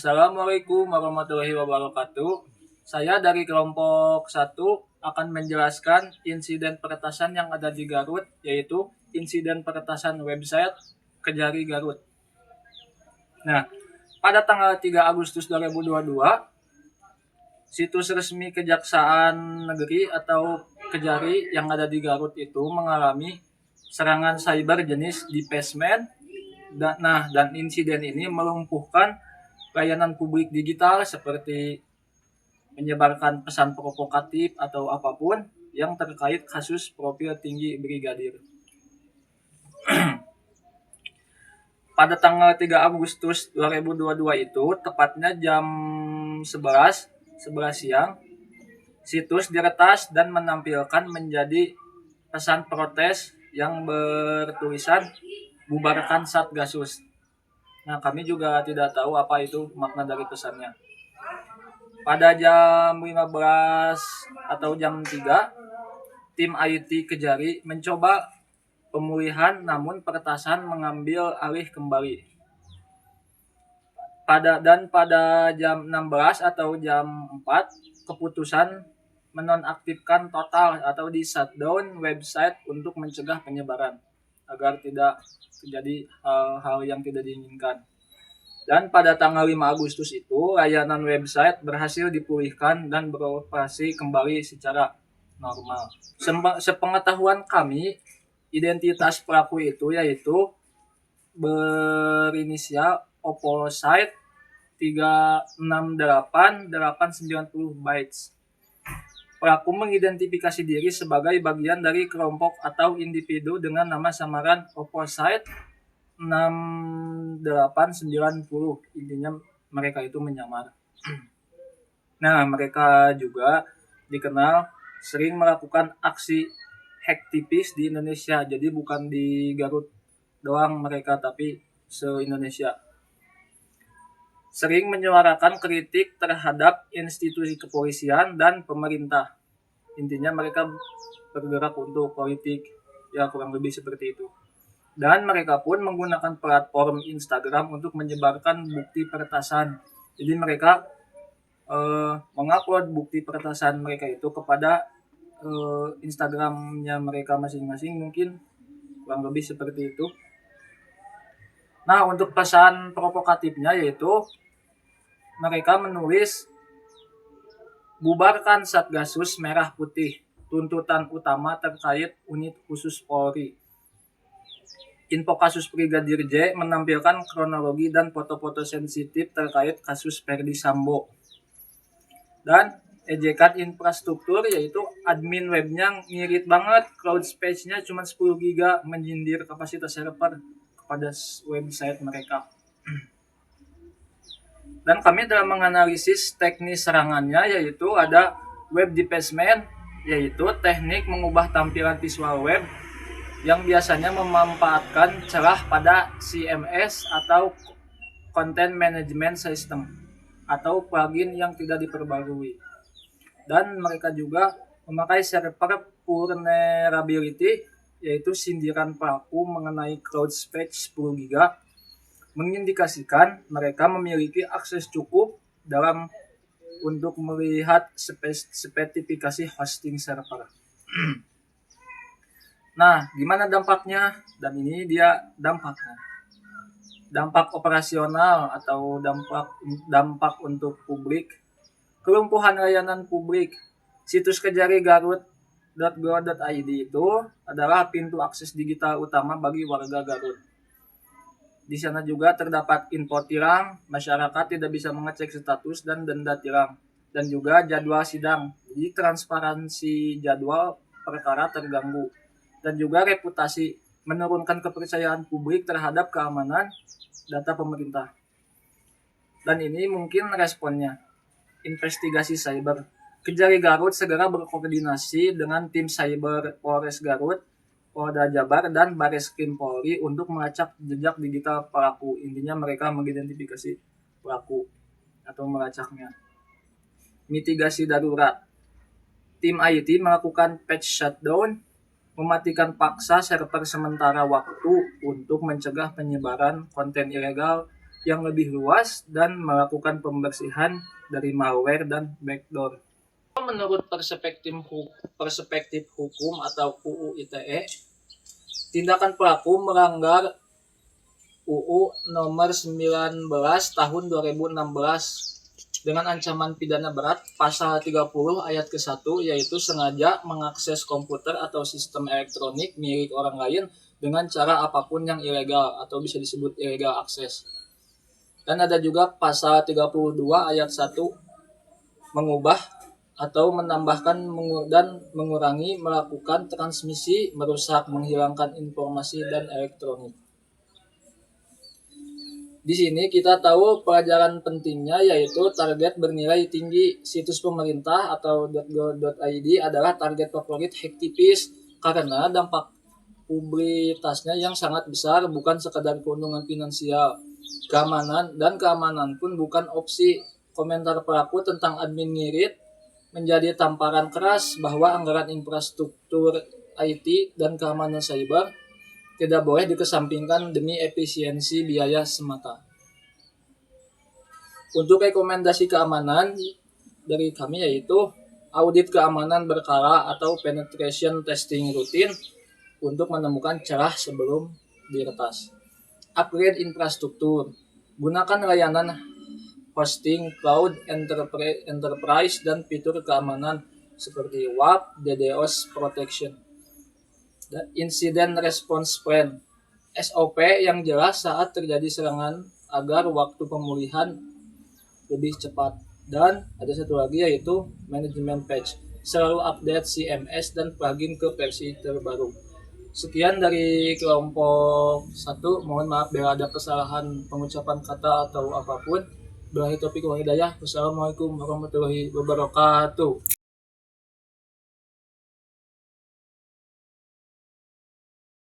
Assalamualaikum warahmatullahi wabarakatuh. Saya dari kelompok 1 akan menjelaskan insiden peretasan yang ada di Garut, yaitu insiden peretasan website Kejari Garut. Nah, pada tanggal 3 Agustus 2022, situs resmi Kejaksaan Negeri atau Kejari yang ada di Garut itu mengalami serangan cyber jenis defacement. Dan insiden ini melumpuhkan layanan publik digital seperti menyebarkan pesan provokatif atau apapun yang terkait kasus profil tinggi brigadir. Pada tanggal 3 Agustus 2022 itu, tepatnya jam 11 siang, situs diretas dan menampilkan menjadi pesan protes yang bertulisan bubarkan Satgasus. Nah, kami juga tidak tahu apa itu makna dari pesannya. Pada jam 15 atau jam 3, tim IT Kejari mencoba pemulihan namun peretasan mengambil alih kembali. Pada jam 16 atau jam 4, keputusan menonaktifkan total atau di shutdown website untuk mencegah penyebaran agar tidak terjadi hal-hal yang tidak diinginkan. Dan pada tanggal 5 Agustus itu, layanan website berhasil dipulihkan dan beroperasi kembali secara normal. Sepengetahuan kami, identitas pelaku itu yaitu berinisial Opposite 368890 bytes. Pelaku mengidentifikasi diri sebagai bagian dari kelompok atau individu dengan nama samaran Opposite 6890. Intinya mereka itu menyamar. Nah, mereka juga dikenal sering melakukan aksi hacktivis di Indonesia. Jadi bukan di Garut doang mereka, tapi se-Indonesia. Sering menyuarakan kritik terhadap institusi kepolisian dan pemerintah. Intinya mereka bergerak untuk politik, ya kurang lebih seperti itu. Dan mereka pun menggunakan platform Instagram untuk menyebarkan bukti peretasan. Jadi mereka mengupload bukti peretasan mereka itu kepada Instagramnya mereka masing-masing, mungkin kurang lebih seperti itu. Nah, untuk pesan provokatifnya yaitu mereka menulis bubarkan Satgasus Merah Putih, tuntutan utama terkait unit khusus Polri. Info kasus Brigadir J menampilkan kronologi dan foto-foto sensitif terkait kasus Ferdy Sambo. Dan ejekan infrastruktur yaitu admin webnya ngirit banget, cloud space-nya cuma 10 GB, menyindir kapasitas server kepada website mereka. Dan kami dalam menganalisis teknis serangannya yaitu ada web defacement, yaitu teknik mengubah tampilan visual web yang biasanya memanfaatkan celah pada CMS atau Content Management System atau plugin yang tidak diperbarui. Dan mereka juga memakai server vulnerability, yaitu sindiran pelaku mengenai cloud space 10 GB, mengindikasikan mereka memiliki akses cukup dalam untuk melihat spesifikasi hosting server. Nah, gimana dampaknya? Dan ini dia dampaknya. Dampak operasional atau dampak untuk publik. Kelumpuhan layanan publik. Situs Kejari Garut.go.id itu adalah pintu akses digital utama bagi warga Garut. Di sana juga terdapat info tilang, masyarakat tidak bisa mengecek status dan denda tilang, dan juga jadwal sidang. Jadi transparansi jadwal perkara terganggu, dan juga reputasi, menurunkan kepercayaan publik terhadap keamanan data pemerintah. Dan ini mungkin responnya. Investigasi cyber. Kejari Garut segera berkoordinasi dengan tim cyber Polres Garut, Polda Jabar, dan Bareskrim Polri untuk melacak jejak digital pelaku. Intinya mereka mengidentifikasi pelaku atau melacaknya. Mitigasi darurat. Tim IT melakukan patch shutdown, mematikan paksa server sementara waktu untuk mencegah penyebaran konten ilegal yang lebih luas dan melakukan pembersihan dari malware dan backdoor. Menurut perspektif hukum atau UU ITE, tindakan pelaku melanggar UU nomor 19 tahun 2016 dengan ancaman pidana berat pasal 30 ayat ke-1, yaitu sengaja mengakses komputer atau sistem elektronik milik orang lain dengan cara apapun yang ilegal atau bisa disebut illegal access. Dan ada juga pasal 32 ayat 1, mengubah atau menambahkan dan mengurangi, melakukan transmisi, merusak, menghilangkan informasi dan elektronik. Di sini kita tahu pelajaran pentingnya yaitu target bernilai tinggi. Situs pemerintah atau .go.id adalah target favorit hacktivis karena dampak publiktasnya yang sangat besar, bukan sekadar keuntungan finansial. Keamanan pun bukan opsi. Komentar pelaku tentang admin ngirit menjadi tamparan keras bahwa anggaran infrastruktur IT dan keamanan cyber tidak boleh dikesampingkan demi efisiensi biaya semata. Untuk rekomendasi keamanan dari kami yaitu audit keamanan berkala atau penetration testing rutin untuk menemukan celah sebelum diretas. Upgrade infrastruktur. Gunakan layanan hosting cloud enterprise dan fitur keamanan seperti WAF, DDoS protection. Dan incident response plan, SOP yang jelas saat terjadi serangan agar waktu pemulihan lebih cepat. Dan ada satu lagi yaitu management patch, selalu update CMS dan plugin ke versi terbaru. Sekian dari kelompok 1, mohon maaf bila ada kesalahan pengucapan kata atau apapun. Billahi taufiq wal hidayah. Wassalamualaikum warahmatullahi wabarakatuh.